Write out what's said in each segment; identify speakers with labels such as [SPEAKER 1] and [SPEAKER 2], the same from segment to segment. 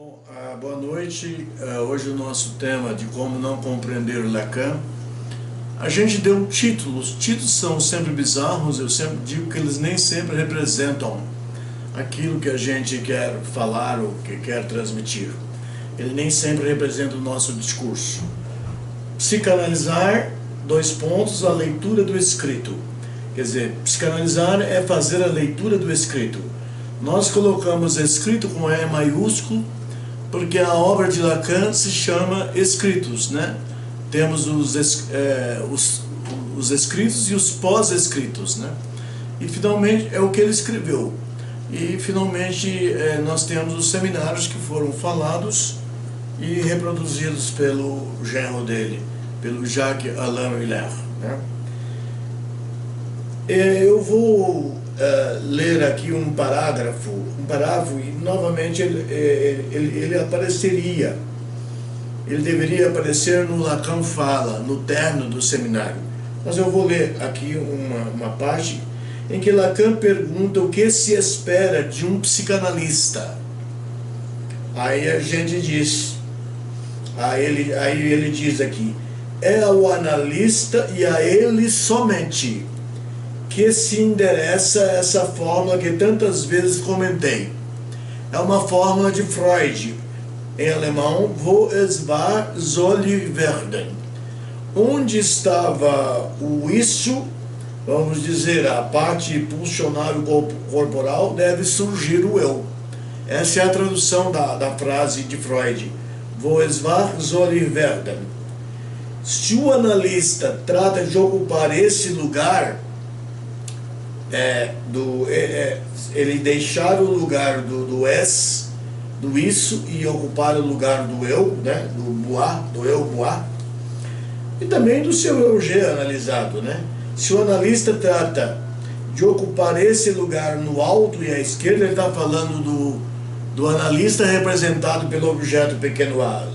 [SPEAKER 1] Bom, boa noite. Hoje o nosso tema de como não compreender Lacan. A gente deu títulos. Títulos são sempre bizarros. Eu sempre digo que eles nem sempre representam aquilo que a gente quer falar ou que quer transmitir. Ele nem sempre representa o nosso discurso. Psicanalizar, a leitura do escrito. Quer dizer, psicanalizar é fazer a leitura do escrito. Nós colocamos escrito com E maiúsculo porque a obra de Lacan se chama Escritos, né? Temos os escritos e os pós-escritos, né? E finalmente é o que ele escreveu. E finalmente nós temos os seminários que foram falados e reproduzidos pelo genro dele, pelo Jacques Alain Miller, né? Eu vou ler aqui um parágrafo e novamente ele apareceria. Ele deveria aparecer no Lacan Fala, no término do seminário. Mas eu vou ler aqui uma parte em que Lacan pergunta o que se espera de um psicanalista. Aí a gente diz, aí ele diz aqui, é ao analista e a ele somente que se endereça essa fórmula que tantas vezes comentei. É uma fórmula de Freud, em alemão, Wo es war, soll werden. Onde estava o isso, vamos dizer, a parte pulsional corporal, deve surgir o eu. Essa é a tradução da frase de Freud. Wo es war, soll werden. Se o analista trata de ocupar esse lugar, ele deixar o lugar do es, do isso, e ocupar o lugar do eu, né, do eu moi, e também do seu eu G analisado, né? Se o analista trata de ocupar esse lugar no alto e à esquerda, ele está falando do analista representado pelo objeto pequeno a,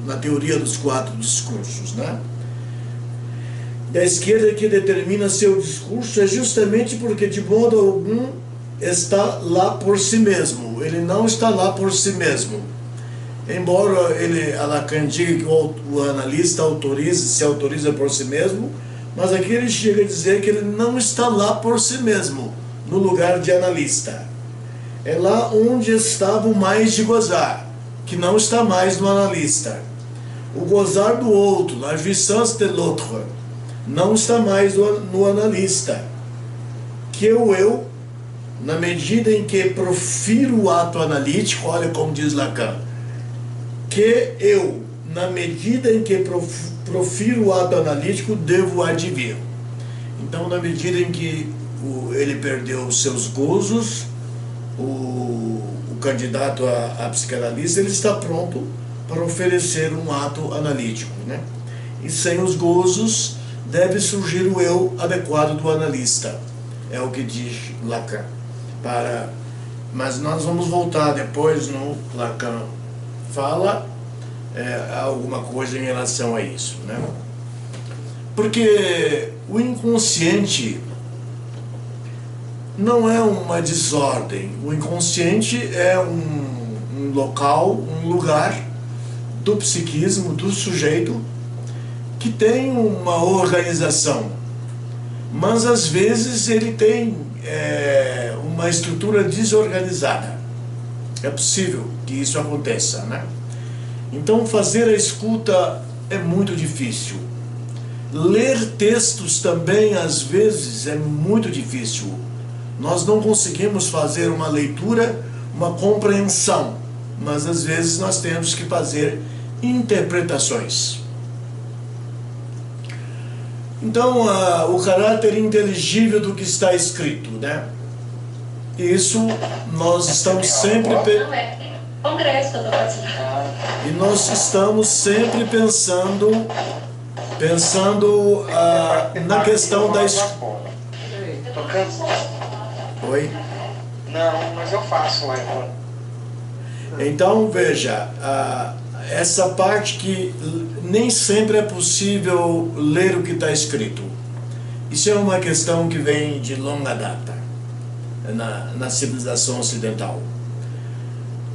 [SPEAKER 1] na teoria dos 4 discursos, né? Da esquerda que determina seu discurso é justamente porque de modo algum está lá por si mesmo. Ele não está lá por si mesmo. Embora a Lacan diga que o analista se autoriza por si mesmo, mas aqui ele chega a dizer que ele não está lá por si mesmo, no lugar de analista. É lá onde estava o mais de gozar, que não está mais no analista. O gozar do outro, la jouissance de l'autre, não está mais no analista, que o eu, na medida em que profiro o ato analítico, olha como diz Lacan, que eu, na medida em que profiro o ato analítico, devo advir. Então, na medida em que ele perdeu os seus gozos, o candidato a psicanalista, ele está pronto para oferecer um ato analítico, né? E sem os gozos, deve surgir o eu adequado do analista. É o que diz Lacan. Mas nós vamos voltar depois no Lacan Fala alguma coisa em relação a isso, né? Porque o inconsciente não é uma desordem. O inconsciente é um local, um lugar do psiquismo, do sujeito, que tem uma organização, mas às vezes ele tem uma estrutura desorganizada. É possível que isso aconteça, né? Então fazer a escuta é muito difícil. Ler textos também às vezes é muito difícil. Nós não conseguimos fazer uma leitura, uma compreensão, mas às vezes nós temos que fazer interpretações. Então, o caráter inteligível do que está escrito, né? Isso nós estamos sempre...
[SPEAKER 2] Congresso que eu estou participando.
[SPEAKER 1] E nós estamos sempre pensando na questão da escuta. Oi?
[SPEAKER 3] Não, mas eu faço lá então.
[SPEAKER 1] Então, veja, essa parte que nem sempre é possível ler o que está escrito. Isso é uma questão que vem de longa data na civilização ocidental.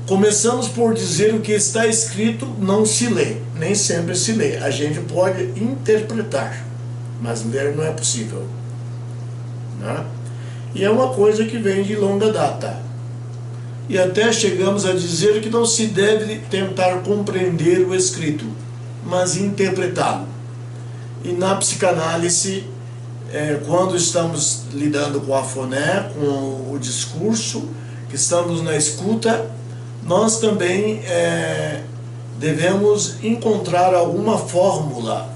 [SPEAKER 1] Começamos por dizer o que está escrito não se lê, nem sempre se lê. A gente pode interpretar, mas ler não é possível, né? E é uma coisa que vem de longa data. E até chegamos a dizer que não se deve tentar compreender o escrito, mas interpretá-lo. E na psicanálise, quando estamos lidando com a foné, com o discurso, que estamos na escuta, nós também devemos encontrar alguma fórmula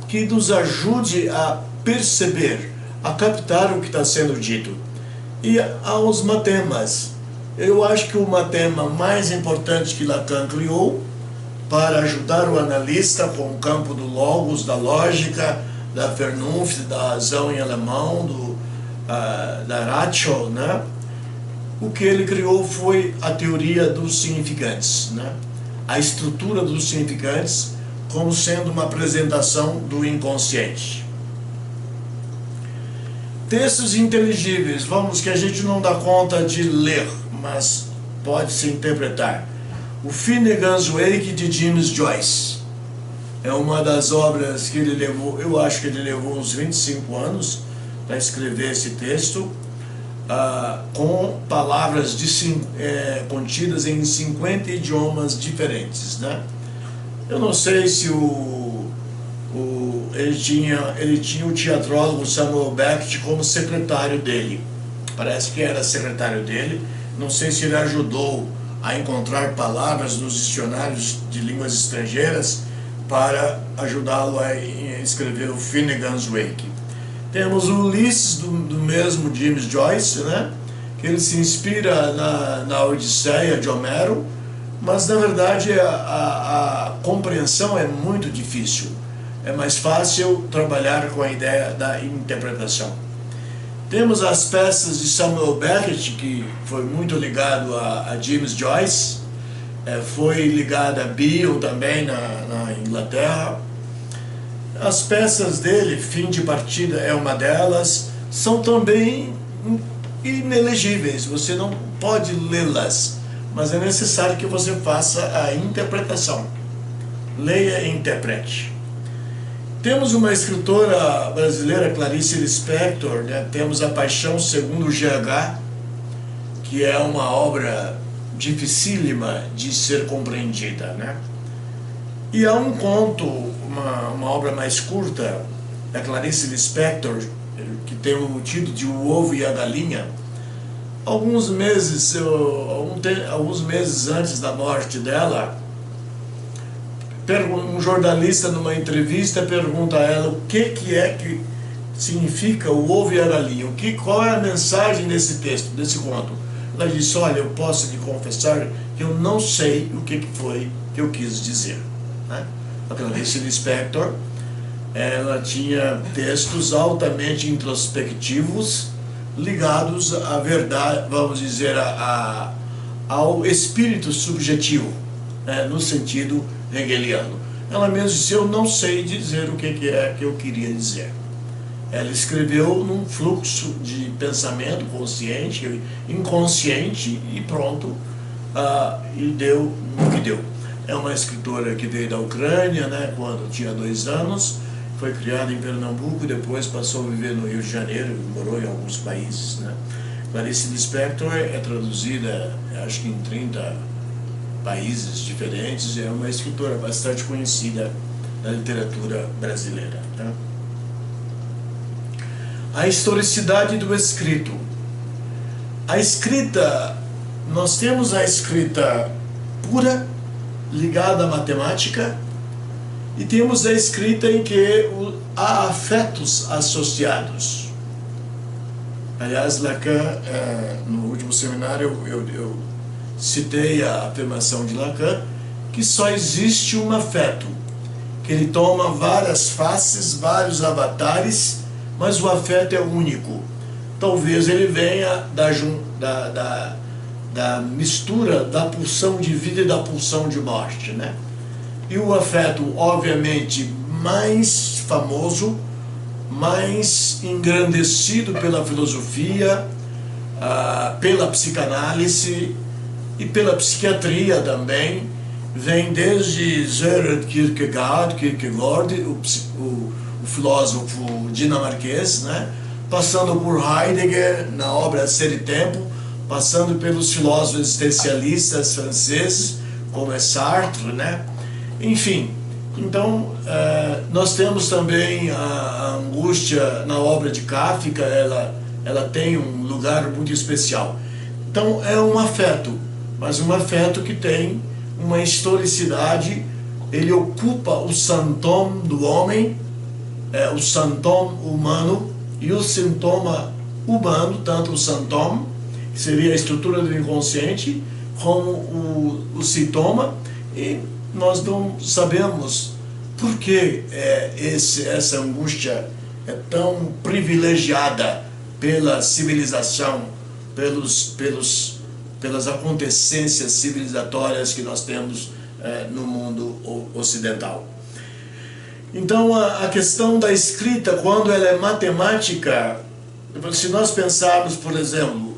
[SPEAKER 1] que nos ajude a perceber, a captar o que está sendo dito. E aos matemas, eu acho que o matema mais importante que Lacan criou para ajudar o analista com o campo do logos, da lógica, da Vernunft, da razão em alemão, da Ratio, né? O que ele criou foi a teoria dos significantes, né? A estrutura dos significantes como sendo uma apresentação do inconsciente. Textos inteligíveis, vamos, que a gente não dá conta de ler, mas pode se interpretar. O Finnegan's Wake de James Joyce é uma das obras que ele levou, eu acho que ele levou uns 25 anos para escrever esse texto, com palavras contidas em 50 idiomas diferentes, né? Eu não sei se ele tinha o teatrólogo Samuel Beckett como secretário dele. Parece que era secretário dele. Não sei se ele ajudou a encontrar palavras nos dicionários de línguas estrangeiras para ajudá-lo a escrever o Finnegan's Wake. Temos o Ulisses, do mesmo James Joyce, né? Que ele se inspira na Odisseia de Homero, mas na verdade a compreensão é muito difícil. É mais fácil trabalhar com a ideia da interpretação. Temos as peças de Samuel Beckett, que foi muito ligado a James Joyce, foi ligado a Beale também na Inglaterra. As peças dele, Fim de Partida é uma delas, são também inelegíveis, você não pode lê-las, mas é necessário que você faça a interpretação. Leia e interprete. Temos uma escritora brasileira, Clarice Lispector, né? Temos A Paixão Segundo o GH, que é uma obra dificílima de ser compreendida, né? E há um conto, uma obra mais curta, da Clarice Lispector, que tem o título de O Ovo e a Galinha. Alguns meses antes da morte dela, um jornalista numa entrevista pergunta a ela o que significa o ovo e a galinha, qual é a mensagem desse texto, desse conto. Ela disse: olha, eu posso lhe confessar que eu não sei o que foi que eu quis dizer, né? A Clarice Lispector, ela tinha textos altamente introspectivos, ligados à verdade, vamos dizer, ao espírito subjetivo, né, no sentido hegeliano. Ela mesma disse: eu não sei dizer o que é que eu queria dizer. Ela escreveu num fluxo de pensamento consciente, inconsciente, e pronto, e deu no que deu. É uma escritora que veio da Ucrânia, né, quando tinha 2 anos, foi criada em Pernambuco, depois passou a viver no Rio de Janeiro, morou em alguns países, né. Clarice Lispector é traduzida, acho que em 30 países diferentes, é uma escritora bastante conhecida na literatura brasileira, né? A historicidade do escrito. A escrita, nós temos a escrita pura, ligada à matemática, e temos a escrita em que há afetos associados. Aliás, Lacan, no último seminário, eu citei a afirmação de Lacan, que só existe um afeto, que ele toma várias faces, vários avatares, mas o afeto é único. Talvez ele venha da mistura da pulsão de vida e da pulsão de morte, né? E o afeto, obviamente, mais famoso, mais engrandecido pela filosofia, pela psicanálise, e pela psiquiatria também, vem desde Søren Kierkegaard, o filósofo dinamarquês, né? Passando por Heidegger na obra Ser e Tempo, passando pelos filósofos existencialistas franceses, como é Sartre, né? Enfim, então nós temos também a angústia na obra de Kafka, ela tem um lugar muito especial. Então é um afeto, mas um afeto que tem uma historicidade, ele ocupa o sintoma do homem, o sintoma humano e o sintoma humano, tanto o sintoma, que seria a estrutura do inconsciente, como o sintoma, e nós não sabemos por que essa angústia é tão privilegiada pela civilização, pelas acontecências civilizatórias que nós temos no mundo ocidental. Então a questão da escrita, quando ela é matemática, se nós pensarmos, por exemplo,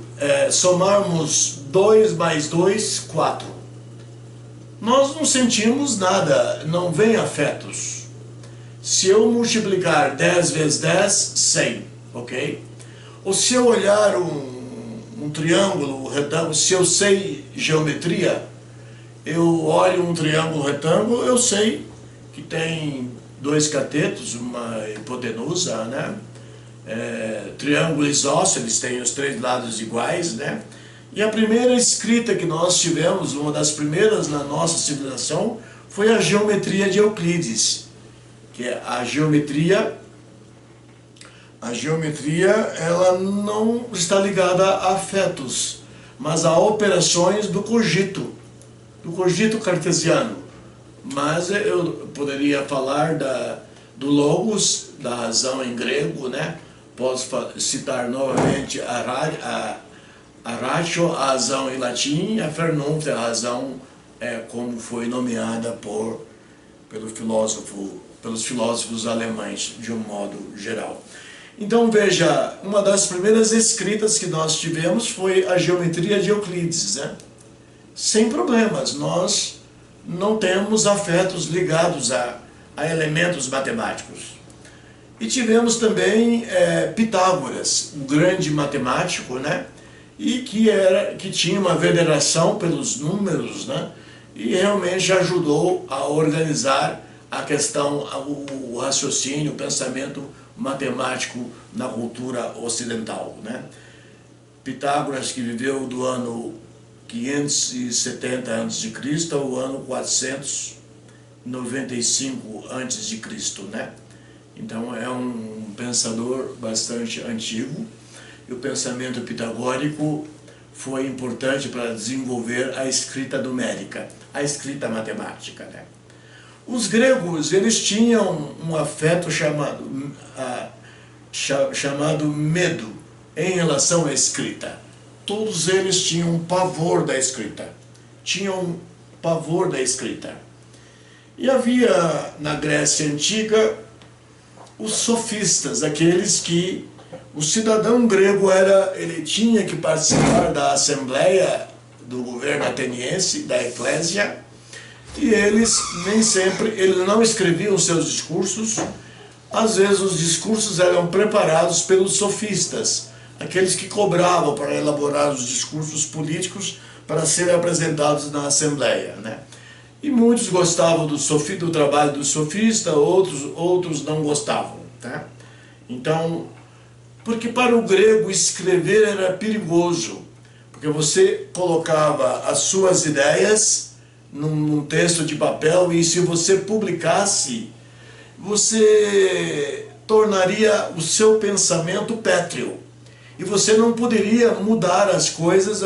[SPEAKER 1] somarmos 2 mais 2, 4, nós não sentimos nada, não vem afetos. Se eu multiplicar 10 vezes 10, 100, ok? Ou se eu olhar um triângulo retângulo, se eu sei geometria, eu olho um triângulo retângulo, eu sei que tem 2 catetos, uma hipotenusa, né? Triângulo isósceles têm os 3 lados iguais, né? E a primeira escrita que nós tivemos, uma das primeiras na nossa civilização, foi a geometria de Euclides, que é a geometria ela não está ligada a afetos, mas a operações do cogito cartesiano. Mas eu poderia falar do logos, da razão em grego, né? Posso citar novamente a ratio, a razão em latim, e a Vernunft, a razão como foi nomeada pelos filósofos alemães, de um modo geral. Então veja, uma das primeiras escritas que nós tivemos foi a geometria de Euclides, né? Sem problemas, nós não temos afetos ligados a elementos matemáticos. E tivemos também Pitágoras, um grande matemático, né? E que tinha uma veneração pelos números, né? E realmente ajudou a organizar a questão, o raciocínio, o pensamento matemático na cultura ocidental, né? Pitágoras, que viveu do ano 570 a.C. ao ano 495 a.C., né? Então é um pensador bastante antigo, e o pensamento pitagórico foi importante para desenvolver a escrita numérica, a escrita matemática, né? Os gregos, eles tinham um afeto chamado medo em relação à escrita. Todos eles tinham pavor da escrita. E havia na Grécia Antiga os sofistas, aqueles que o cidadão grego ele tinha que participar da assembleia do governo ateniense, da eclésia, e eles não escreviam seus discursos. Às vezes os discursos eram preparados pelos sofistas, aqueles que cobravam para elaborar os discursos políticos para serem apresentados na assembleia, né? E muitos gostavam do trabalho do sofista, outros não gostavam, tá? Então, porque para o grego escrever era perigoso, porque você colocava as suas ideias num texto de papel, e se você publicasse, você tornaria o seu pensamento pétreo, e você não poderia mudar as coisas,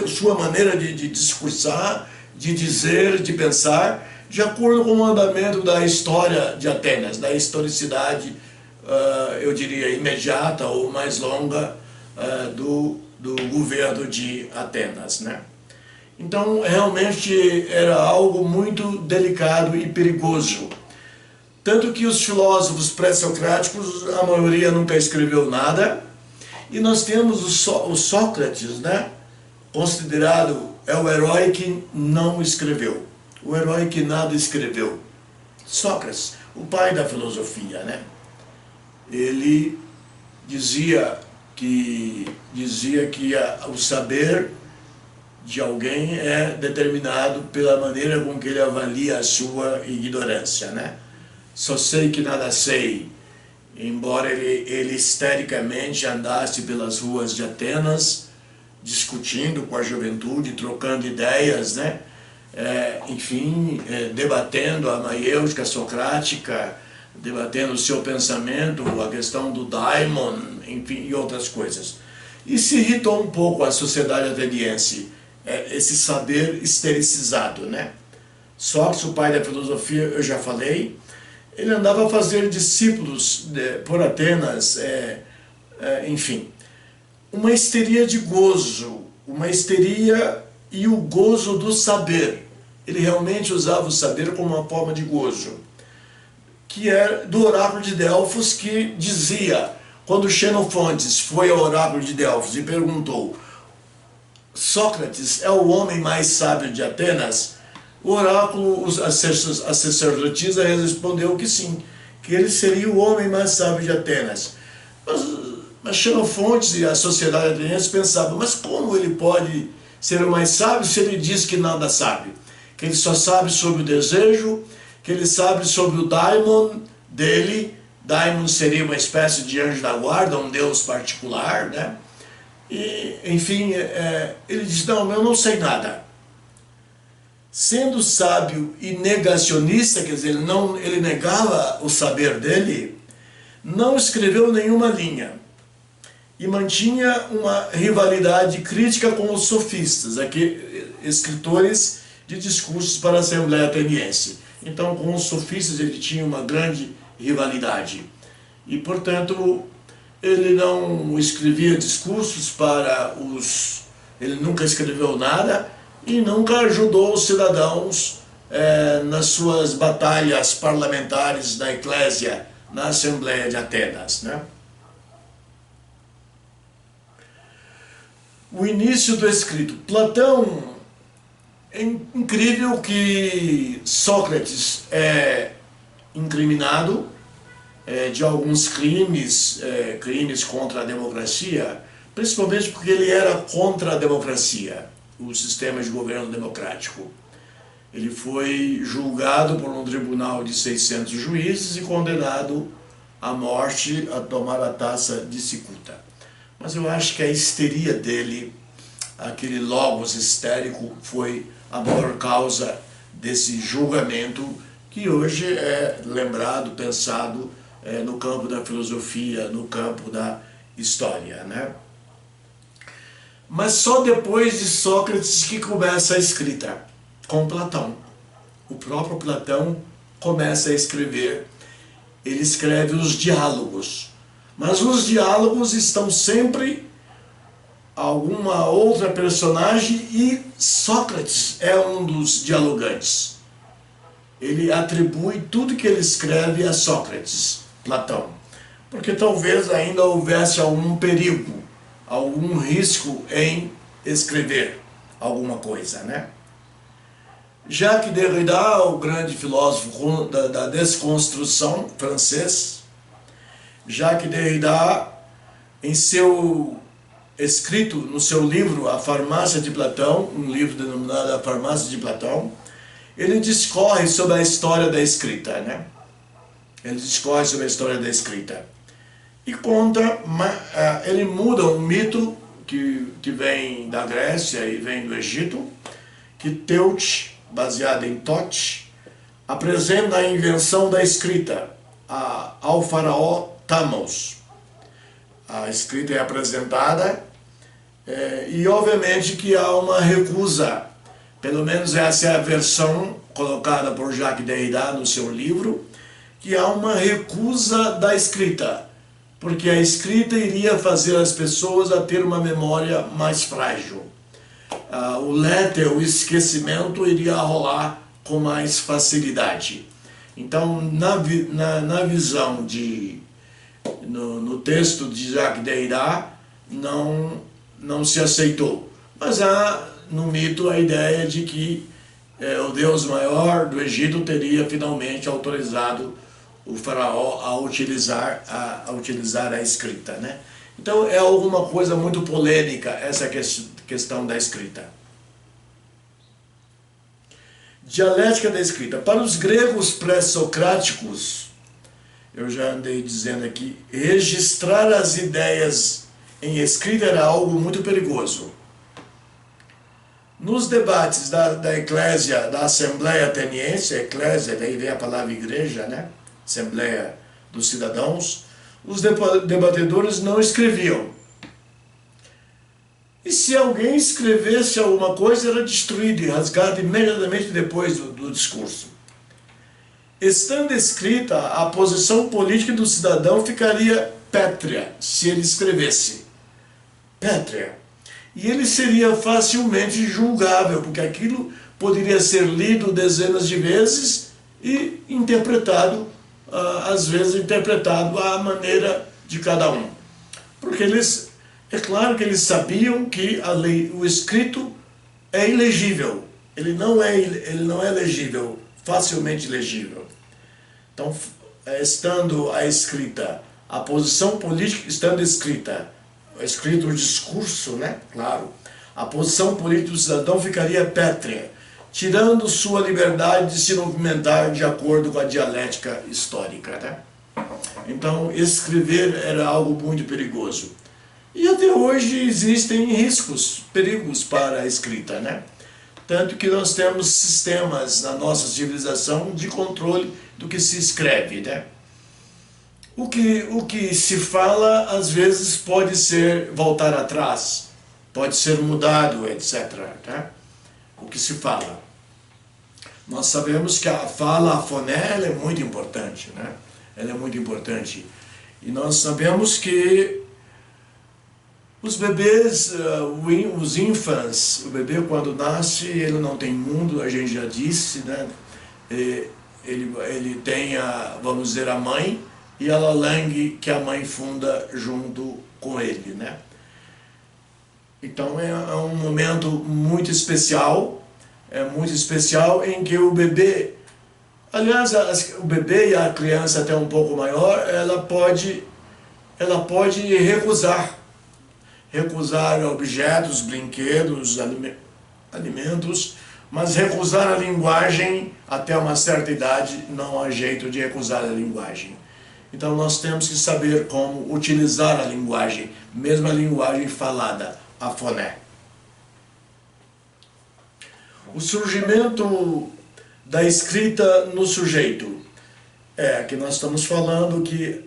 [SPEAKER 1] sua maneira de discursar, de dizer, de pensar, de acordo com o andamento da história de Atenas, da historicidade, eu diria, imediata ou mais longa do governo de Atenas, né? Então, realmente era algo muito delicado e perigoso. Tanto que os filósofos pré-socráticos, a maioria nunca escreveu nada, e nós temos o Sócrates, né? considerado é o herói que não escreveu, o herói que nada escreveu. Sócrates, o pai da filosofia, né? Ele dizia que o saber de alguém é determinado pela maneira com que ele avalia a sua ignorância, né? Só sei que nada sei, embora ele histericamente andasse pelas ruas de Atenas, discutindo com a juventude, trocando ideias, né? Debatendo a maiêutica socrática, debatendo o seu pensamento, a questão do daimon, enfim, e outras coisas. E se irritou um pouco a sociedade ateniense, esse saber estericizado, né? Sócrates, o pai da filosofia, eu já falei, ele andava a fazer discípulos por Atenas, enfim, uma histeria de gozo, uma histeria e o gozo do saber. Ele realmente usava o saber como uma forma de gozo, que é do oráculo de Delfos, que dizia, quando Xenofontes foi ao oráculo de Delfos e perguntou: Sócrates é o homem mais sábio de Atenas? O oráculo, a sacerdotisa respondeu que sim, que ele seria o homem mais sábio de Atenas. Mas Xenofontes e a sociedade ateniense pensavam, mas como ele pode ser o mais sábio se ele diz que nada sabe? Que ele só sabe sobre o desejo, que ele sabe sobre o daimon dele. Daimon seria uma espécie de anjo da guarda, um deus particular, né? E, enfim, ele diz, não, eu não sei nada. Sendo sábio e negacionista, quer dizer, ele negava o saber dele, não escreveu nenhuma linha. E mantinha uma rivalidade crítica com os sofistas, aqui, escritores de discursos para a Assembleia Ateniense. Então, com os sofistas ele tinha uma grande rivalidade. E, portanto, ele não escrevia discursos para os... Ele nunca escreveu nada e nunca ajudou os cidadãos nas suas batalhas parlamentares na Eclésia, na Assembleia de Atenas, né? O início do escrito. Platão, é incrível que Sócrates é incriminado de alguns crimes, crimes contra a democracia, principalmente porque ele era contra a democracia, o sistema de governo democrático. Ele foi julgado por um tribunal de 600 juízes e condenado à morte, a tomar a taça de cicuta. Mas eu acho que a histeria dele, aquele logos histérico, foi a maior causa desse julgamento que hoje é lembrado, pensado no campo da filosofia, no campo da história, né? Mas só depois de Sócrates que começa a escrita, com Platão. O próprio Platão começa a escrever, ele escreve os diálogos. Mas os diálogos estão sempre alguma outra personagem e Sócrates é um dos dialogantes. Ele atribui tudo que ele escreve a Sócrates, Platão, porque talvez ainda houvesse algum perigo, algum risco em escrever alguma coisa, né? Jacques Derrida, o grande filósofo da desconstrução francês, Jacques Derrida, em seu escrito no seu livro A Farmácia de Platão, um livro denominado A Farmácia de Platão, ele discorre sobre a história da escrita, né? Ele discorre sobre a história da escrita. E conta, ele muda um mito que vem da Grécia e vem do Egito, que Teut, baseado em Tote, apresenta a invenção da escrita ao faraó Thamos. A escrita é apresentada e obviamente que há uma recusa, pelo menos essa é a versão colocada por Jacques Derrida no seu livro, que há uma recusa da escrita, porque a escrita iria fazer as pessoas a ter uma memória mais frágil. O léter, o esquecimento, iria rolar com mais facilidade. Então, na visão no texto de Jacques Derrida, não se aceitou. Mas há no mito a ideia de que o Deus maior do Egito teria finalmente autorizado o faraó a utilizar a escrita, né? Então é alguma coisa muito polêmica essa questão da escrita. Dialética da escrita. Para os gregos pré-socráticos, eu já andei dizendo aqui, registrar as ideias em escrita era algo muito perigoso. Nos debates da eclésia, da Assembleia Ateniense, eclésia, daí vem a palavra igreja, né? Assembleia dos cidadãos, os debatedores não escreviam. E se alguém escrevesse alguma coisa, era destruído e rasgado imediatamente depois do discurso. Estando escrita, a posição política do cidadão ficaria pétrea se ele escrevesse. Pétrea. E ele seria facilmente julgável, porque aquilo poderia ser lido dezenas de vezes e interpretado, às vezes interpretado à maneira de cada um. Porque é claro que eles sabiam que a lei, o escrito é ilegível, ele não é legível, facilmente legível. Então, estando a escrita, a posição política estando escrito o discurso, né? Claro, a posição política do cidadão ficaria pétrea, tirando sua liberdade de se movimentar de acordo com a dialética histórica, né? Então, escrever era algo muito perigoso. E até hoje existem perigos para a escrita, né? Tanto que nós temos sistemas na nossa civilização de controle do que se escreve, né? O que se fala, às vezes, pode ser voltar atrás, pode ser mudado, etc. Tá? O que se fala. Nós sabemos que a fala, a foné, ela é muito importante, né? Ela é muito importante. E nós sabemos que os bebês, os infants, o bebê quando nasce, ele não tem mundo, a gente já disse, né? Ele tem, vamos dizer, a mãe e a lalangue que a mãe funda junto com ele, né? Então é um momento muito especial, em que o bebê, aliás, o bebê e a criança até um pouco maior, ela pode recusar objetos, brinquedos, alimentos, mas recusar a linguagem até uma certa idade não há jeito de recusar a linguagem. Então nós temos que saber como utilizar a linguagem, mesmo a linguagem falada, a foné. O surgimento da escrita no sujeito. Aqui nós estamos falando que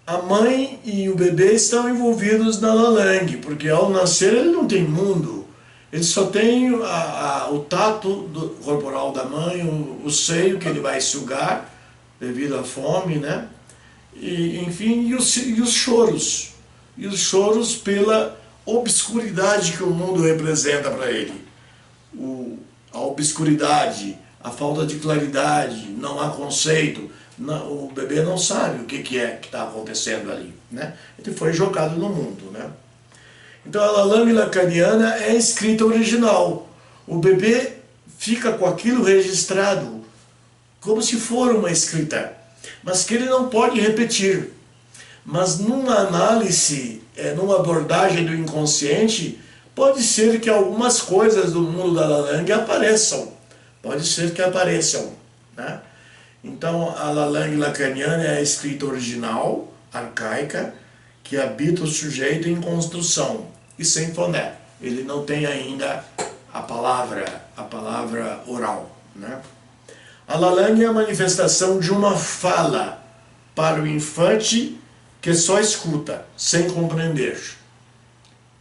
[SPEAKER 1] a mãe e o bebê estão envolvidos na lalangue, porque ao nascer ele não tem mundo. Ele só tem o tato corporal da mãe, o seio que ele vai sugar devido à fome, né? E, enfim, e os choros. E os choros pela obscuridade que o mundo representa para ele. A obscuridade, a falta de claridade, não há conceito. O bebê não sabe o que está acontecendo ali, né? Ele foi jogado no mundo, né? Então a lalangue lacaniana é a escrita original. O bebê fica com aquilo registrado como se for uma escrita, mas que ele não pode repetir. Mas numa análise, numa abordagem do inconsciente, pode ser que algumas coisas do mundo da lalangue apareçam. Pode ser que apareçam, né? Então a lalangue lacaniana é a escrita original, arcaica, que habita o sujeito em construção e sem foné. Ele não tem ainda a palavra oral, né? A lalangue é a manifestação de uma fala para o infante que só escuta, sem compreender.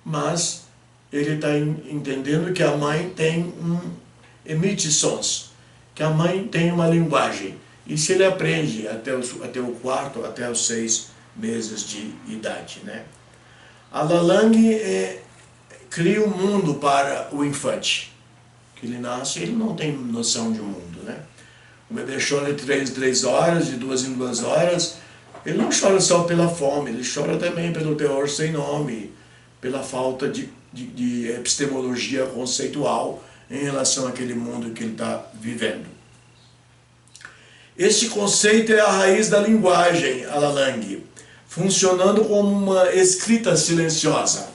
[SPEAKER 1] Mas ele está entendendo que a mãe emite sons, que a mãe tem uma linguagem. Isso ele aprende até o quarto, até os 6 meses de idade, né? A lalangue cria um mundo para o infante. Que ele nasce, ele não tem noção de mundo, né? O bebê chora de 3 em 3 horas, de 2 em 2 horas. Ele não chora só pela fome, ele chora também pelo terror sem nome, pela falta de de epistemologia conceitual em relação àquele mundo que ele está vivendo. Este conceito é a raiz da linguagem, Alalang, funcionando como uma escrita silenciosa.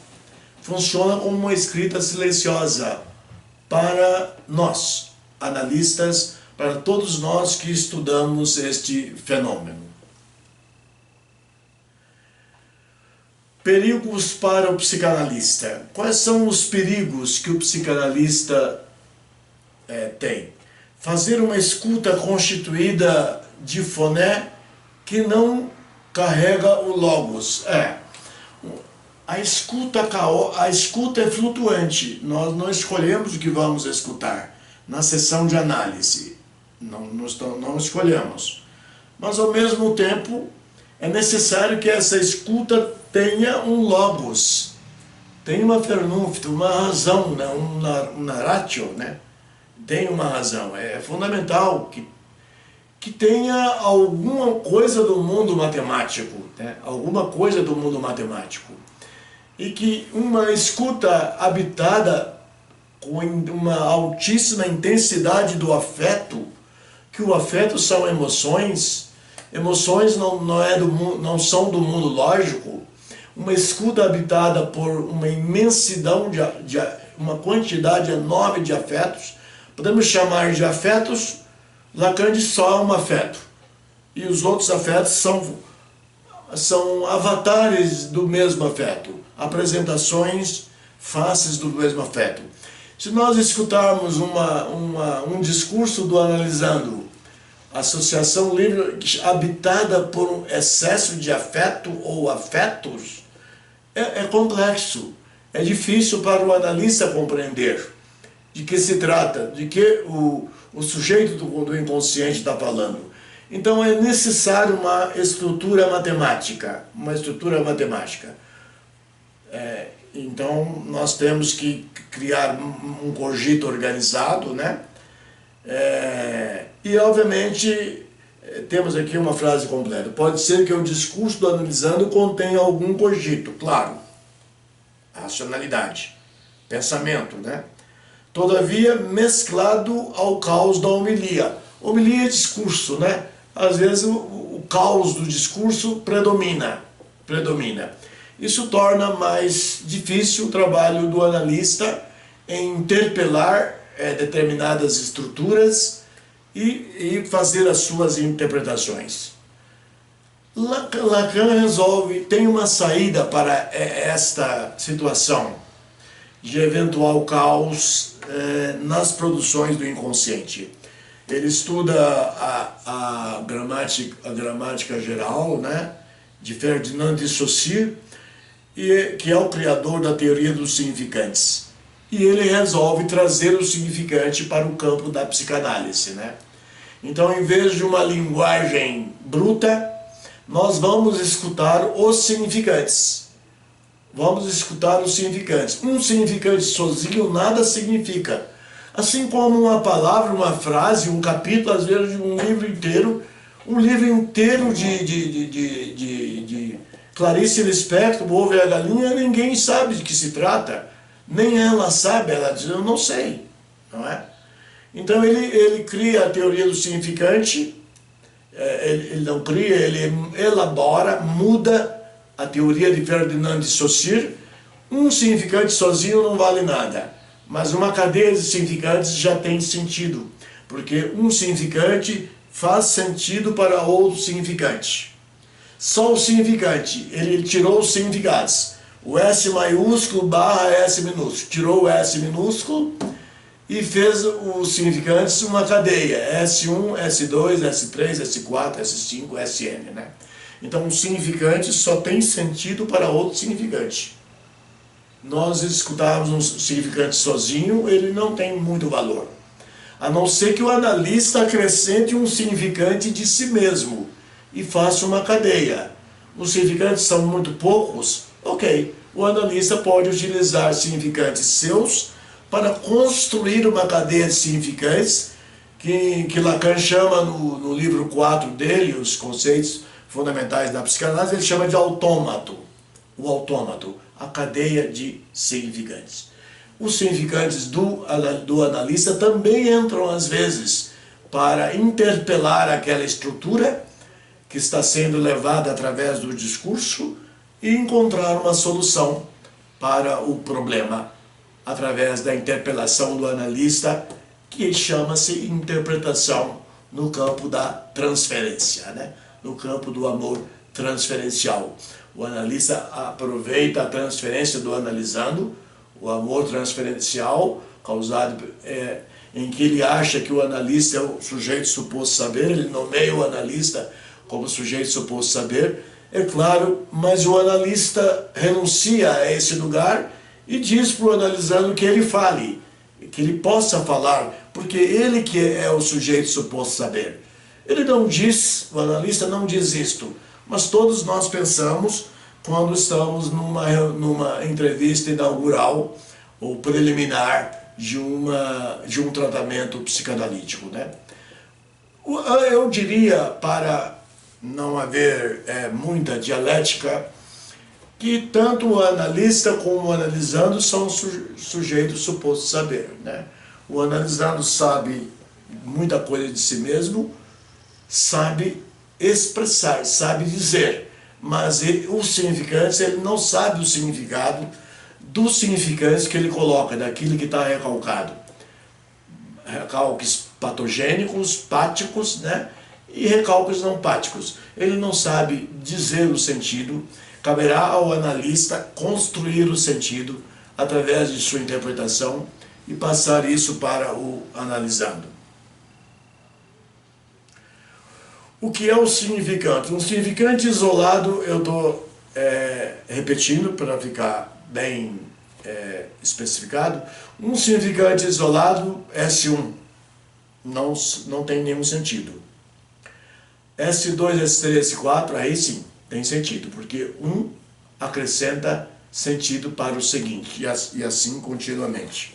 [SPEAKER 1] Funciona como uma escrita silenciosa para nós, analistas, para todos nós que estudamos este fenômeno. Perigos para o psicanalista. Quais são os perigos que o psicanalista tem? Fazer uma escuta constituída de foné que não carrega o logos. A escuta é flutuante. Nós não escolhemos o que vamos escutar na sessão de análise. Não escolhemos. Mas, ao mesmo tempo, é necessário que essa escuta tenha um logos, tenha uma vernunft, uma razão, né? um narratio, né? Tem uma razão. É fundamental que tenha alguma coisa do mundo matemático, né? Alguma coisa do mundo matemático. E que uma escuta habitada com uma altíssima intensidade do afeto, que o afeto são emoções não são do mundo lógico, uma escuta habitada por uma imensidão, uma quantidade enorme de afetos. Podemos chamar de afetos, Lacan diz só um afeto. E os outros afetos são avatares do mesmo afeto, apresentações, faces do mesmo afeto. Se nós escutarmos um discurso do analisando, associação livre habitada por um excesso de afeto ou afetos, é complexo. É difícil para o analista compreender de que se trata, de que o sujeito do inconsciente está falando. Então é necessário uma estrutura matemática. Então nós temos que criar um cogito organizado, né? E obviamente temos aqui uma frase completa. Pode ser que o discurso do analisando contenha algum cogito, claro, racionalidade, pensamento, né? Todavia mesclado ao caos da homilia. Homilia é discurso, né? Às vezes o caos do discurso predomina. Isso torna mais difícil o trabalho do analista em interpelar determinadas estruturas e fazer as suas interpretações. Lacan tem uma saída para esta situação de eventual caos nas produções do inconsciente. Ele estuda a gramática geral, né, de Ferdinand de Saussure, que é o criador da teoria dos significantes. E ele resolve trazer o significante para o campo da psicanálise, né? Então, em vez de uma linguagem bruta, nós vamos escutar os significantes. Um significante sozinho nada significa. Assim como uma palavra, uma frase, um capítulo, às vezes de um livro inteiro de Clarice Lispector, O Ovo e a Galinha, ninguém sabe de que se trata. Nem ela sabe, ela diz, eu não sei, não é? Então ele cria a teoria do significante, ele não cria, ele elabora, muda a teoria de Ferdinand de Saussure. Um significante sozinho não vale nada, mas uma cadeia de significantes já tem sentido, porque um significante faz sentido para outro significante. Só o significante, ele tirou os significados. O S maiúsculo barra S minúsculo. Tirou o S minúsculo e fez os significantes uma cadeia. S1, S2, S3, S4, S5, Sn, né? Então um significante só tem sentido para outro significante. Nós escutarmos um significante sozinho, ele não tem muito valor. A não ser que o analista acrescente um significante de si mesmo e faça uma cadeia. Os significantes são muito poucos, ok. O analista pode utilizar significantes seus para construir uma cadeia de significantes que Lacan chama no livro 4 dele, os conceitos fundamentais da psicanálise, ele chama de autômato. O autômato. a cadeia de significantes. Os significantes do analista também entram às vezes para interpelar aquela estrutura que está sendo levada através do discurso e encontrar uma solução para o problema através da interpelação do analista, que chama-se interpretação no campo da transferência, né? No campo do amor transferencial. O analista aproveita a transferência do analisando, o amor transferencial causado em que ele acha que o analista é o sujeito suposto saber, ele nomeia o analista como sujeito suposto saber, é claro, mas o analista renuncia a esse lugar e diz para o analisando que ele fale, que ele possa falar, porque ele que é o sujeito suposto saber. Ele não diz, o analista não diz isto, mas todos nós pensamos quando estamos numa entrevista inaugural ou preliminar de um tratamento psicanalítico, né? Eu diria, para não haver muita dialética, que tanto o analista como o analisando são sujeitos supostos saber, né? O analisando sabe muita coisa de si mesmo, sabe expressar, sabe dizer, mas os significantes, ele não sabe o significado dos significantes que ele coloca, daquilo que está recalcado. Recalques patogênicos, páticos, né? E recalques não páticos. Ele não sabe dizer o sentido, caberá ao analista construir o sentido através de sua interpretação e passar isso para o analisando. O que é o significante? Um significante isolado, eu estou repetindo para ficar bem especificado, um significante isolado, S1, não tem nenhum sentido. S2, S3, S4, aí sim, tem sentido, porque um acrescenta sentido para o seguinte, e assim continuamente.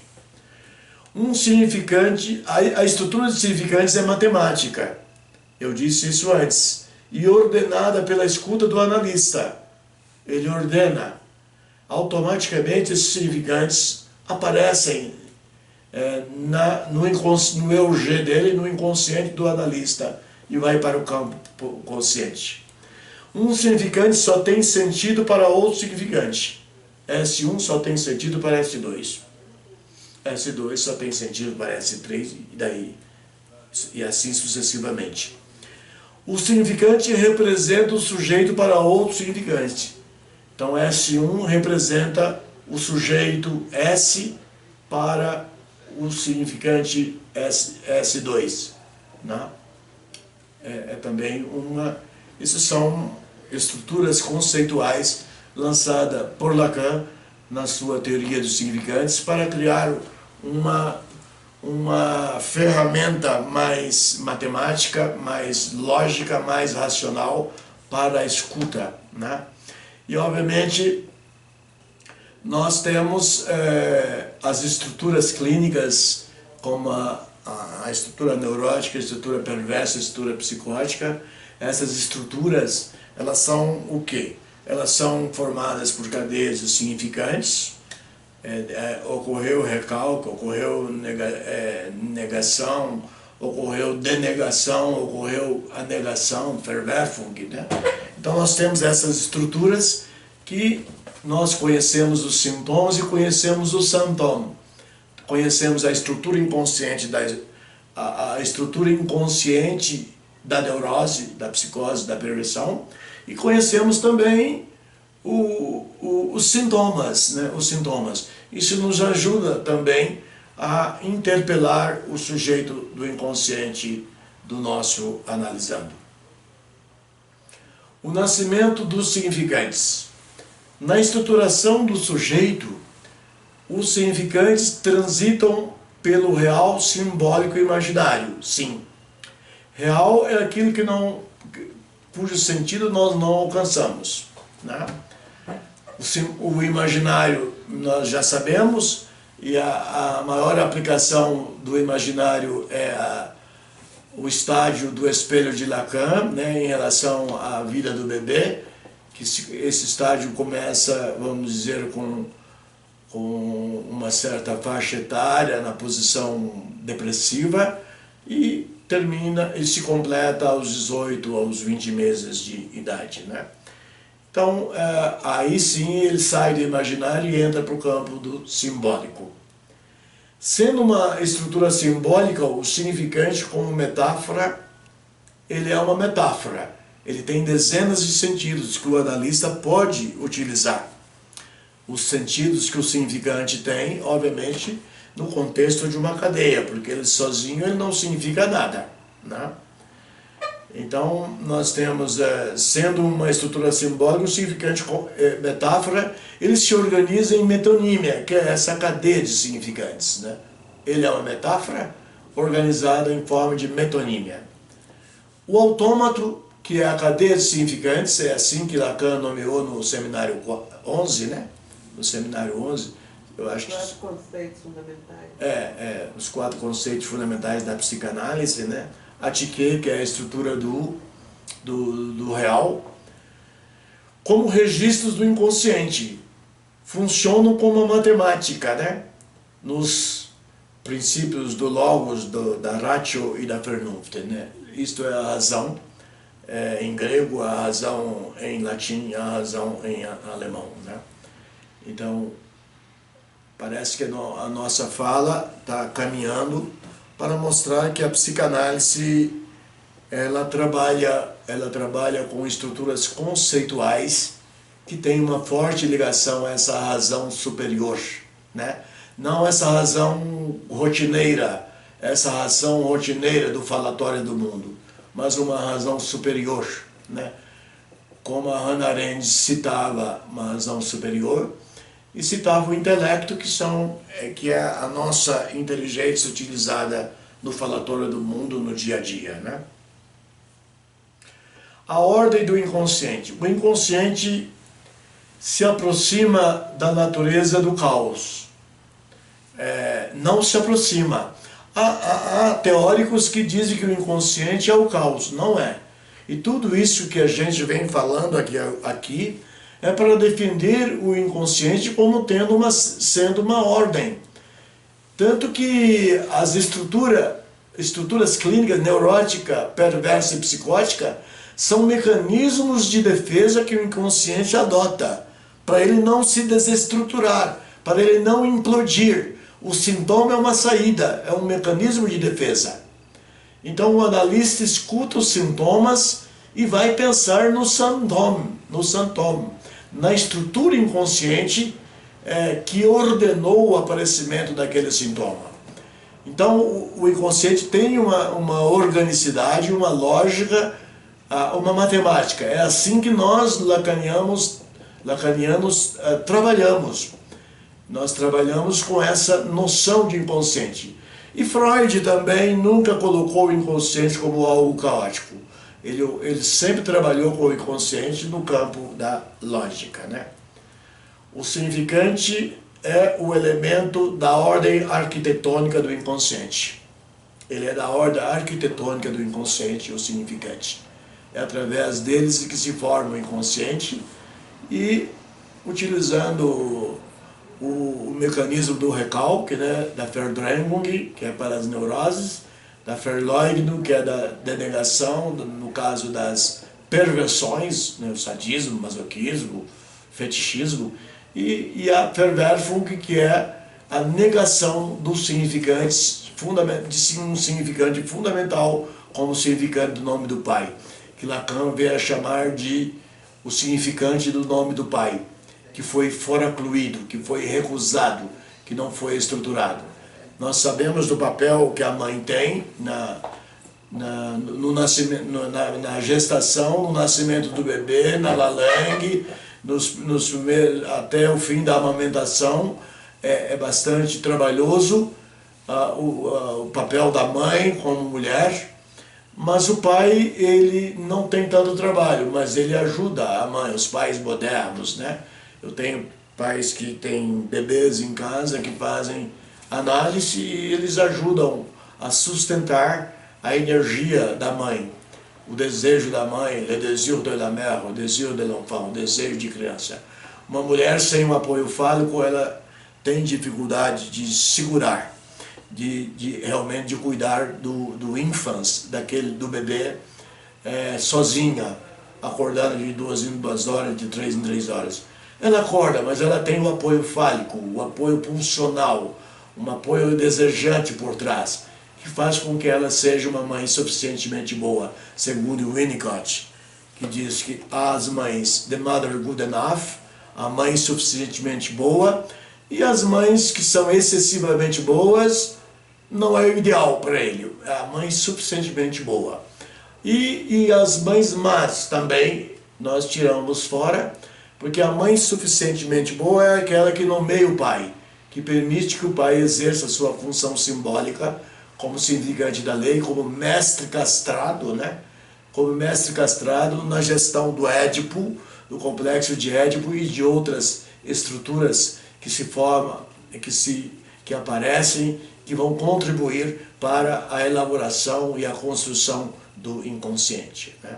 [SPEAKER 1] Um significante, a estrutura de significantes é matemática, eu disse isso antes, e ordenada pela escuta do analista. Ele ordena, automaticamente esses significantes aparecem no eu G dele, no inconsciente do analista, e vai para o campo consciente. Um significante só tem sentido para outro significante. S1 só tem sentido para S2. S2 só tem sentido para S3 e assim sucessivamente. O significante representa o sujeito para outro significante. Então S1 representa o sujeito S para o significante S2. Né? Também isso são estruturas conceituais lançadas por Lacan na sua teoria dos significantes para criar uma ferramenta mais matemática, mais lógica, mais racional para a escuta, né? E obviamente nós temos as estruturas clínicas como a estrutura neurótica, a estrutura perversa, a estrutura psicótica. Essas estruturas, elas são o quê? Elas são formadas por cadeias de significantes. Ocorreu recalque, ocorreu negação, ocorreu denegação, ocorreu a negação, Verwerfung, né? Então nós temos essas estruturas que nós conhecemos os sintomas e conhecemos o sintoma. Conhecemos a estrutura inconsciente a estrutura inconsciente da neurose, da psicose, da perversão, e conhecemos também os sintomas, né? Os sintomas. Isso nos ajuda também a interpelar o sujeito do inconsciente do nosso analisando. O nascimento dos significantes. Na estruturação do sujeito, os significantes transitam pelo real, simbólico e imaginário, sim. Real é aquilo cujo sentido nós não alcançamos, né? O imaginário nós já sabemos, e a maior aplicação do imaginário é o estágio do espelho de Lacan, né, em relação à vida do bebê, que esse estágio começa, vamos dizer, com uma certa faixa etária na posição depressiva e termina e se completa aos 18, aos 20 meses de idade, né? Então, aí sim ele sai do imaginário e entra para o campo do simbólico. Sendo uma estrutura simbólica, o significante como metáfora, ele é uma metáfora. Ele tem dezenas de sentidos que o analista pode utilizar. Os sentidos que o significante tem, obviamente, no contexto de uma cadeia, porque ele sozinho ele não significa nada, né? Então, nós temos, sendo uma estrutura simbólica, o significante metáfora, ele se organiza em metonímia, que é essa cadeia de significantes, né? Ele é uma metáfora organizada em forma de metonímia. O autômato, que é a cadeia de significantes, é assim que Lacan nomeou no seminário 11, né? No seminário 11, eu acho que...
[SPEAKER 4] Os 4 conceitos fundamentais.
[SPEAKER 1] Os 4 conceitos fundamentais da psicanálise, né? A Psique, que é a estrutura do real, como registros do inconsciente, funcionam como uma matemática, né? Nos princípios do logos, da ratio e da Vernunft, né? Isto é a razão em grego, a razão em latim, a razão em alemão, né? Então, parece que a nossa fala está caminhando para mostrar que a psicanálise ela trabalha com estruturas conceituais que têm uma forte ligação a essa razão superior, né? Não essa razão rotineira, do falatório do mundo, mas uma razão superior, né? Como a Hannah Arendt citava uma razão superior, e citava o intelecto, que é a nossa inteligência utilizada no falatório do mundo no dia a dia, né? A ordem do inconsciente. O inconsciente se aproxima da natureza do caos. Não se aproxima. Há teóricos que dizem que o inconsciente é o caos. Não é. E tudo isso que a gente vem falando aqui é para defender o inconsciente como sendo uma ordem. Tanto que as estruturas clínicas, neurótica, perversa e psicótica, são mecanismos de defesa que o inconsciente adota, para ele não se desestruturar, para ele não implodir. O sintoma é uma saída, é um mecanismo de defesa. Então o analista escuta os sintomas e vai pensar no sintoma, na estrutura inconsciente que ordenou o aparecimento daquele sintoma. Então o inconsciente tem uma organicidade, uma lógica, uma matemática. É assim que nós lacanianos trabalhamos. Nós trabalhamos com essa noção de inconsciente. E Freud também nunca colocou o inconsciente como algo caótico. Ele sempre trabalhou com o inconsciente no campo da lógica, né? O significante é o elemento da ordem arquitetônica do inconsciente. Ele é da ordem arquitetônica do inconsciente, o significante. É através deles que se forma o inconsciente e utilizando o mecanismo do recalque, né, da Verdrängung, que é para as neuroses, da Verleugnung, que é da denegação, no caso das perversões, né, o sadismo, masoquismo, fetichismo, e a Verwerfung, que é a negação dos significantes, de um significante fundamental como o significante do nome do Pai, que Lacan veio a chamar de o significante do nome do Pai, que foi foracluído, que foi recusado, que não foi estruturado. Nós sabemos do papel que a mãe tem na gestação, no nascimento do bebê, na lalangue, até o fim da amamentação. É bastante trabalhoso o papel da mãe como mulher, mas o pai ele não tem tanto trabalho, mas ele ajuda a mãe, os pais modernos, né? Eu tenho pais que têm bebês em casa que fazem análise e eles ajudam a sustentar a energia da mãe. o desejo da mãe, le désir de la mère, o désir de l'enfant, o desejo de criança. Uma mulher sem um apoio fálico, ela tem dificuldade de segurar, realmente de cuidar do infant, do bebê, sozinha, acordando de 2 em 2 horas, de 3 em 3 horas. Ela acorda, mas ela tem o apoio fálico, o apoio pulsional, um apoio desejante por trás, que faz com que ela seja uma mãe suficientemente boa, segundo Winnicott, que diz que as mães, the mother good enough, a mãe suficientemente boa, e as mães que são excessivamente boas, não é o ideal para ele, é a mãe suficientemente boa. E as mães más também, nós tiramos fora, porque a mãe suficientemente boa é aquela que nomeia o pai, que permite que o pai exerça sua função simbólica como significante da lei, como mestre castrado, né? Como mestre castrado na gestão do Édipo, do complexo de Édipo e de outras estruturas que se formam, que aparecem, que vão contribuir para a elaboração e a construção do inconsciente, né?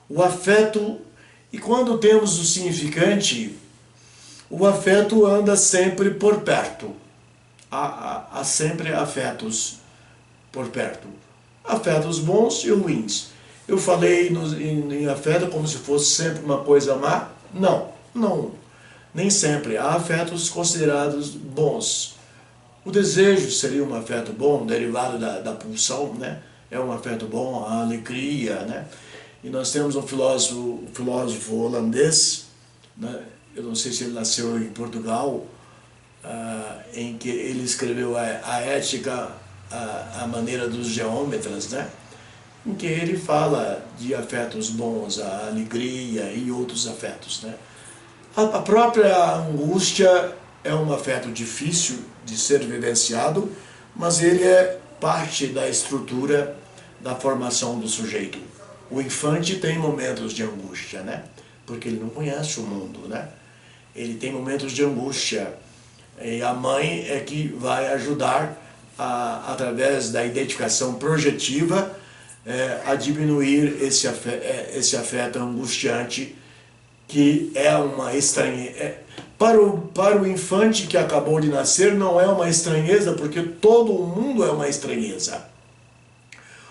[SPEAKER 1] O afeto, e quando temos o significante, o afeto anda sempre por perto. Há sempre afetos por perto. Afetos bons e ruins. Eu falei em afeto como se fosse sempre uma coisa má? Não. Nem sempre. Há afetos considerados bons. O desejo seria um afeto bom, derivado da pulsão, né? É um afeto bom, a alegria, né? E nós temos um filósofo holandês, né? Eu não sei se ele nasceu em Portugal, em que ele escreveu a ética, a maneira dos geômetras, né? Em que ele fala de afetos bons, a alegria e outros afetos, né? A própria angústia é um afeto difícil de ser vivenciado, mas ele é parte da estrutura da formação do sujeito. O infante tem momentos de angústia, né? Porque ele não conhece o mundo, né? Ele tem momentos de angústia. E a mãe é que vai ajudar, através da identificação projetiva, a diminuir esse afeto angustiante, que é uma estranheza. Para o infante que acabou de nascer, não é uma estranheza, porque todo o mundo é uma estranheza.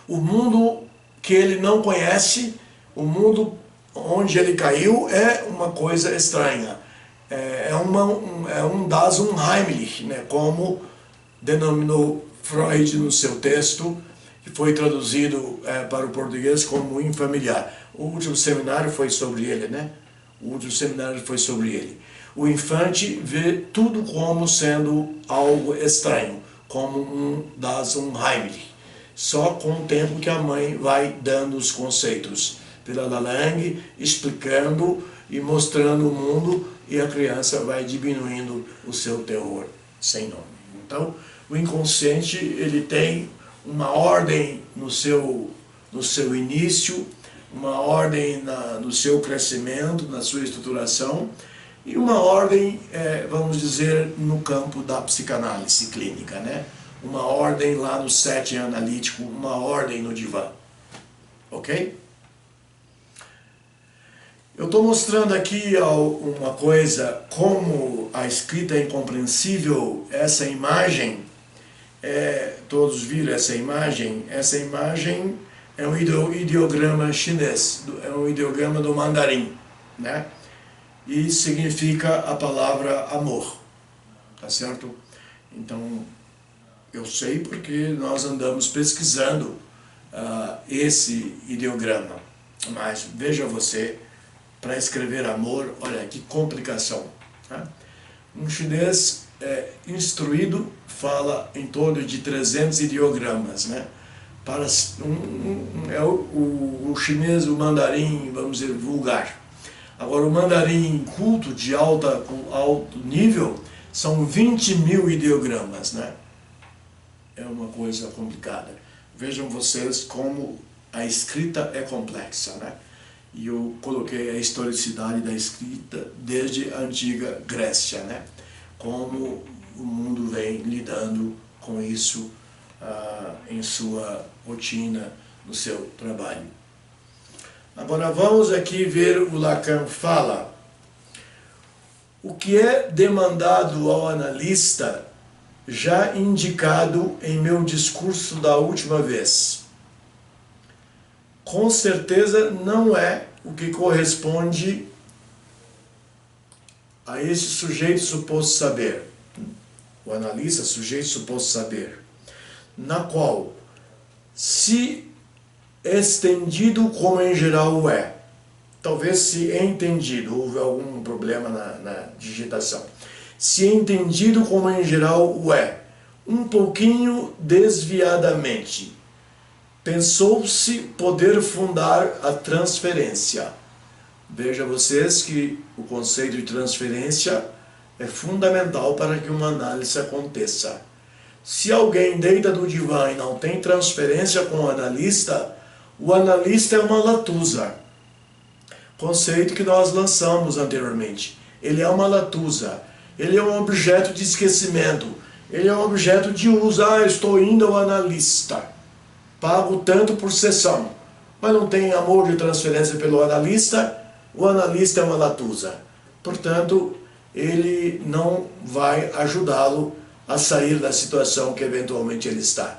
[SPEAKER 1] O mundo que ele não conhece, o mundo onde ele caiu, é uma coisa estranha. É um das Unheimlich, né, como denominou Freud no seu texto, que foi traduzido para o português como infamiliar. O último seminário foi sobre ele, né? O último seminário foi sobre ele. O infante vê tudo como sendo algo estranho, como um das Unheimlich. Só com o tempo que a mãe vai dando os conceitos pela Lalang, explicando e mostrando o mundo, e a criança vai diminuindo o seu terror sem nome. Então, o inconsciente, ele tem uma ordem no seu início, uma ordem no seu crescimento, na sua estruturação, e uma ordem, vamos dizer, no campo da psicanálise clínica, né? Uma ordem lá no setting analítico, uma ordem no divã. Ok? Eu estou mostrando aqui uma coisa, como a escrita é incompreensível. Essa imagem, todos viram essa imagem? Essa imagem é um ideograma chinês, é um ideograma do mandarim, né? E significa a palavra amor, tá certo? Então, eu sei porque nós andamos pesquisando esse ideograma, mas veja você, para escrever amor, olha que complicação, tá? Um chinês instruído fala em torno de 300 ideogramas, né? Para o chinês, o mandarim, vamos dizer, vulgar. Agora, o mandarim culto de alto nível são 20.000 ideogramas, né? É uma coisa complicada. Vejam vocês como a escrita é complexa, né? E eu coloquei a historicidade da escrita desde a antiga Grécia, né? Como o mundo vem lidando com isso em sua rotina no seu trabalho. Agora vamos aqui ver o Lacan fala. O que é demandado ao analista, já indicado em meu discurso da última vez. Com certeza não é o que corresponde a esse sujeito suposto saber. O analista, sujeito suposto saber. Na qual, se estendido como em geral é, talvez se entendido, houve algum problema na digitação, se entendido como em geral o é, um pouquinho desviadamente, pensou-se poder fundar a transferência. Veja vocês que o conceito de transferência é fundamental para que uma análise aconteça. Se alguém deita do divã e não tem transferência com o analista é uma latusa. Conceito que nós lançamos anteriormente. Ele é uma latusa. Ele é um objeto de esquecimento. Ele é um objeto de uso. Estou indo ao analista. Pago tanto por sessão. Mas não tem amor de transferência pelo analista. O analista é uma latusa. Portanto, ele não vai ajudá-lo a sair da situação que eventualmente ele está.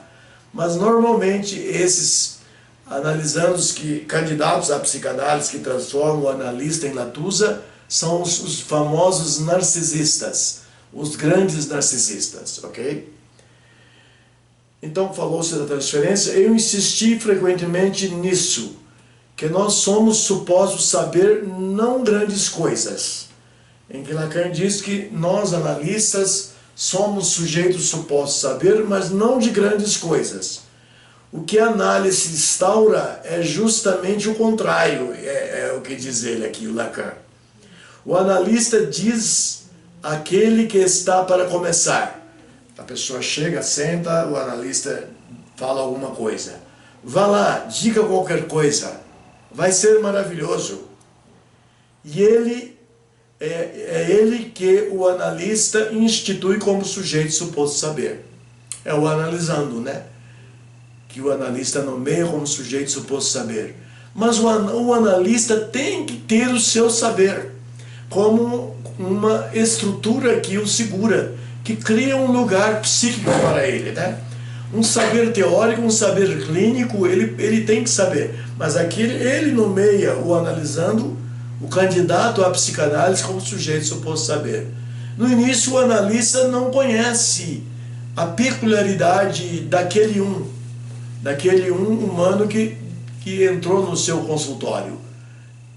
[SPEAKER 1] Mas normalmente esses analisandos candidatos à psicanálise que transformam o analista em latusa são os famosos narcisistas, os grandes narcisistas, ok? Então falou-se da transferência, eu insisti frequentemente nisso, que nós somos supostos saber não grandes coisas, em que Lacan diz que nós analistas somos sujeitos supostos saber, mas não de grandes coisas. O que a análise instaura é justamente o contrário, é o que diz ele aqui, o Lacan. O analista diz aquele que está para começar. A pessoa chega, senta, o analista fala alguma coisa. Vá lá, diga qualquer coisa, vai ser maravilhoso. E ele é ele que o analista institui como sujeito suposto saber. É o analisando, né? Que o analista nomeia como sujeito suposto saber. Mas o analista tem que ter o seu saber como uma estrutura que o segura, que cria um lugar psíquico para ele, né? Um saber teórico, um saber clínico, ele tem que saber. Mas aqui ele nomeia o analisando, o candidato à psicanálise como sujeito suposto saber. No início o analista não conhece a peculiaridade daquele humano que entrou no seu consultório.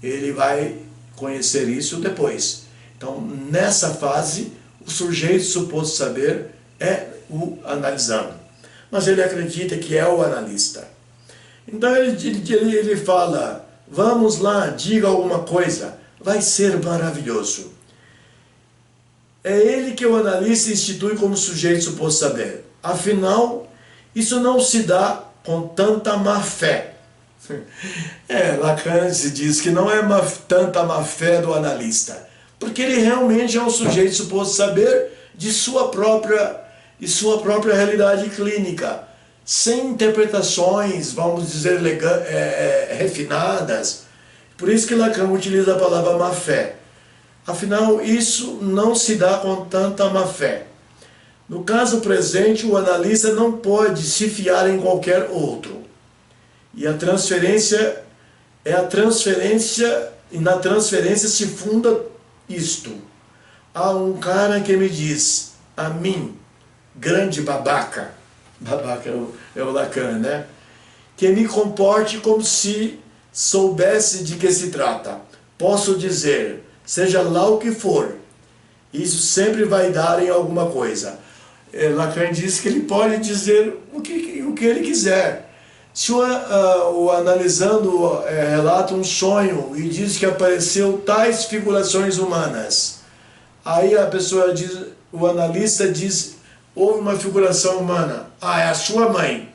[SPEAKER 1] Ele vai conhecer isso depois. Então, nessa fase, o sujeito suposto saber é o analisando. Mas ele acredita que é o analista. Então, ele fala, vamos lá, diga alguma coisa, vai ser maravilhoso. É ele que o analista institui como sujeito suposto saber. Afinal, isso não se dá com tanta má fé. Lacan se diz que não é tanta má fé do analista, porque ele realmente é um sujeito suposto saber de sua própria realidade clínica, sem interpretações, vamos dizer, refinadas. Por isso que Lacan utiliza a palavra má fé. Afinal, isso não se dá com tanta má fé. No caso presente, o analista não pode se fiar em qualquer outro. E a transferência e na transferência se funda isto. Há um cara que me diz, a mim, grande babaca é o Lacan, né? Que me comporte como se soubesse de que se trata. Posso dizer, seja lá o que for, isso sempre vai dar em alguma coisa. Lacan diz que ele pode dizer o que ele quiser. Se o analisando relata um sonho e diz que apareceu tais figurações humanas, aí a pessoa diz, o analista diz, houve uma figuração humana, é a sua mãe.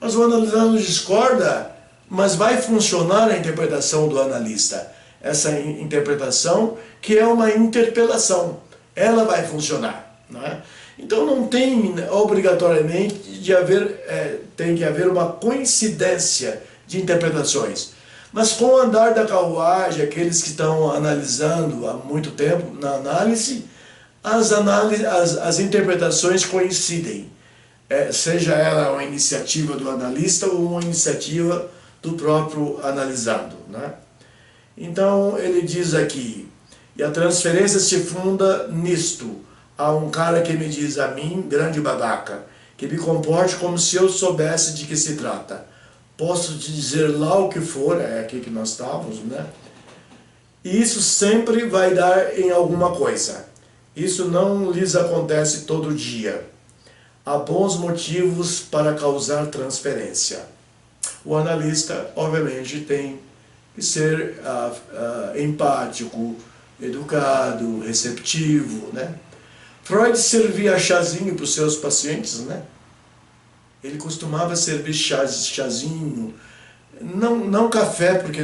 [SPEAKER 1] Mas o analisando discorda, mas vai funcionar a interpretação do analista. Essa interpretação que é uma interpelação, ela vai funcionar, não é? Então não tem obrigatoriamente tem que haver uma coincidência de interpretações. Mas com o andar da carruagem, aqueles que estão analisando há muito tempo na análise, as interpretações coincidem. Seja ela uma iniciativa do analista ou uma iniciativa do próprio analisando, né? Então ele diz aqui, e a transferência se funda nisto. Há um cara que me diz a mim, grande babaca, que me comporte como se eu soubesse de que se trata. Posso te dizer lá o que for, é aqui que nós estávamos, né? E isso sempre vai dar em alguma coisa. Isso não lhes acontece todo dia. Há bons motivos para causar transferência. O analista, obviamente, tem que ser empático, educado, receptivo, né? Freud servia chazinho para os seus pacientes, né? Ele costumava servir chazinho, não café, porque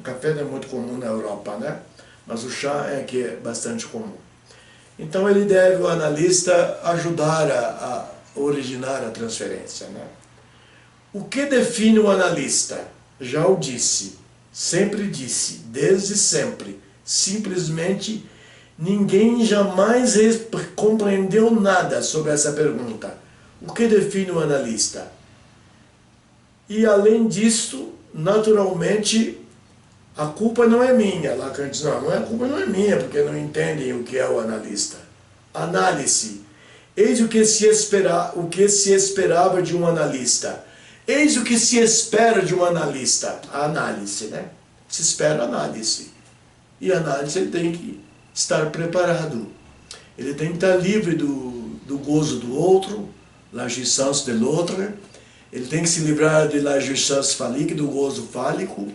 [SPEAKER 1] café não é muito comum na Europa, né? Mas o chá que é bastante comum. Então ele deve, o analista, ajudar a originar a transferência, né? O que define o analista? Já o disse, sempre disse, desde sempre, simplesmente ninguém jamais compreendeu nada sobre essa pergunta. O que define o analista? E além disso, naturalmente, a culpa não é minha. Lacan diz, não, a culpa não é minha, porque não entendem o que é o analista. Análise. Eis o que se esperava de um analista. Eis o que se espera de um analista. A análise, né? Se espera análise. E a análise ele tem que estar preparado. Ele tem que estar livre do gozo do outro, la jouissance de l'autre. Ele tem que se livrar de la jouissance phallique, do gozo fálico,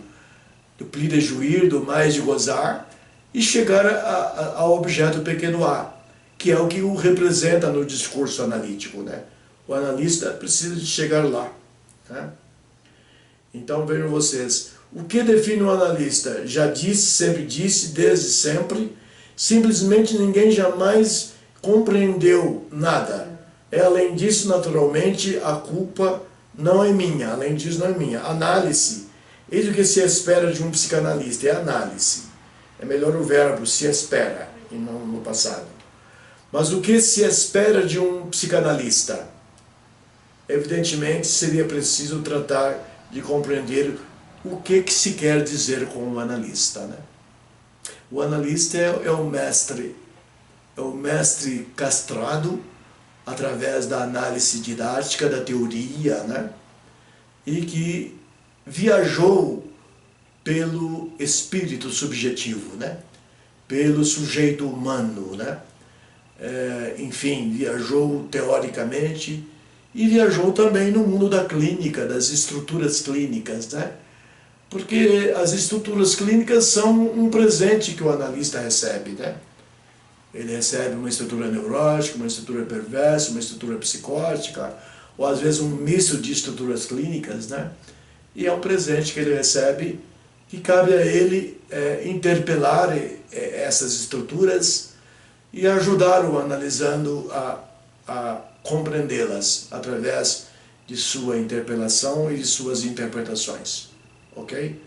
[SPEAKER 1] do pli de jouir, do mais de gozar, e chegar ao objeto pequeno a, que é o que o representa no discurso analítico, né? O analista precisa de chegar lá, né? Então vejam vocês, o que define o analista? Já disse, sempre disse, desde sempre, simplesmente ninguém jamais compreendeu nada. Além disso, naturalmente, a culpa não é minha, além disso não é minha. Análise, eis o que se espera de um psicanalista, é análise. É melhor o verbo se espera, e não no passado. Mas o que se espera de um psicanalista? Evidentemente, seria preciso tratar de compreender o que se quer dizer com o analista, né? O analista é o mestre castrado através da análise didática, da teoria, né? E que viajou pelo espírito subjetivo, né? Pelo sujeito humano, né? Enfim, viajou teoricamente e viajou também no mundo da clínica, das estruturas clínicas, né? Porque as estruturas clínicas são um presente que o analista recebe, né? Ele recebe uma estrutura neurótica, uma estrutura perversa, uma estrutura psicótica, ou às vezes um misto de estruturas clínicas, né? E é um presente que ele recebe que cabe a ele interpelar essas estruturas e ajudar o analisando a compreendê-las através de sua interpelação e de suas interpretações. Ok?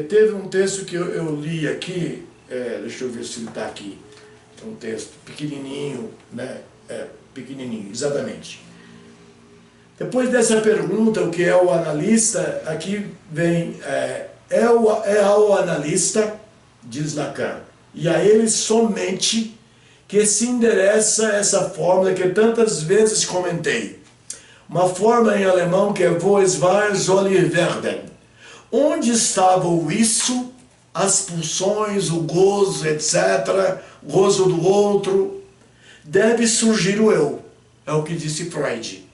[SPEAKER 1] Teve um texto que eu li aqui, deixa eu ver se ele está aqui. É um texto pequenininho, né? Pequenininho, exatamente. Depois dessa pergunta, o que é o analista, aqui vem, ao analista, diz Lacan, e a ele somente que se endereça essa fórmula que tantas vezes comentei. Uma fórmula em alemão que é Wo es war, soll ich werden. Onde estava o isso, as pulsões, o gozo, etc., o gozo do outro, deve surgir o eu. É o que disse Freud.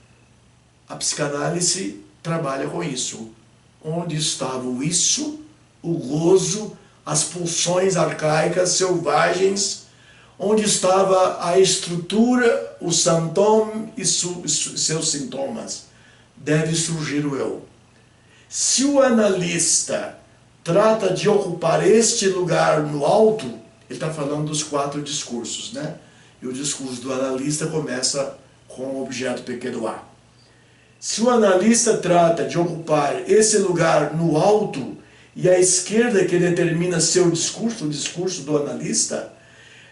[SPEAKER 1] A psicanálise trabalha com isso. Onde estava o isso, o gozo, as pulsões arcaicas, selvagens, onde estava a estrutura, o sintoma e seus sintomas. Deve surgir o eu. Se o analista trata de ocupar este lugar no alto, ele está falando dos 4 discursos, né? E o discurso do analista começa com o objeto pequeno a. Se o analista trata de ocupar esse lugar no alto, e a esquerda que determina seu discurso, o discurso do analista,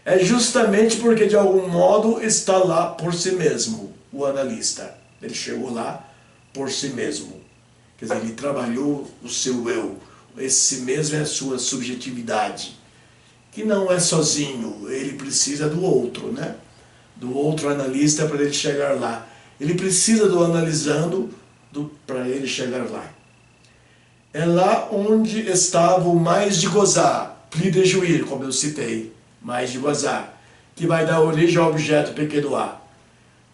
[SPEAKER 1] é justamente porque de algum modo está lá por si mesmo, o analista. Ele chegou lá por si mesmo. Quer dizer, ele trabalhou o seu eu. Esse si mesmo é a sua subjetividade, que não é sozinho, ele precisa do outro, né? Do outro analista para ele chegar lá. Ele precisa do analisando para ele chegar lá. É lá onde estava o mais de gozar, pli de jouir, como eu citei, mais de gozar, que vai dar origem ao objeto pequeno a.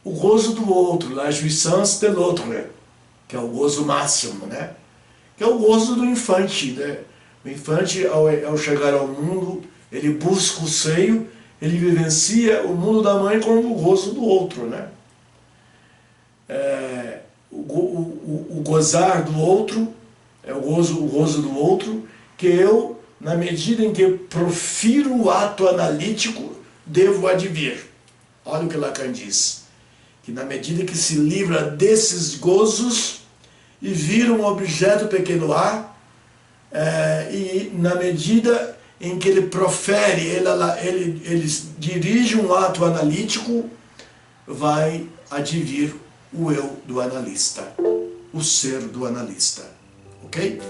[SPEAKER 1] O gozo do outro, la jouissance de l'autre, que é o gozo máximo, né? Que é o gozo do infante, né? O infante, ao chegar ao mundo, ele busca o seio, ele vivencia o mundo da mãe como o gozo do outro, né? O gozar do outro, é o gozo do outro, que eu, na medida em que profiro o ato analítico, devo advir. Olha o que Lacan diz. Que na medida que se livra desses gozos e vira um objeto pequeno a, e na medida em que ele profere, ele dirige um ato analítico, vai advir o eu do analista, o ser do analista. Ok?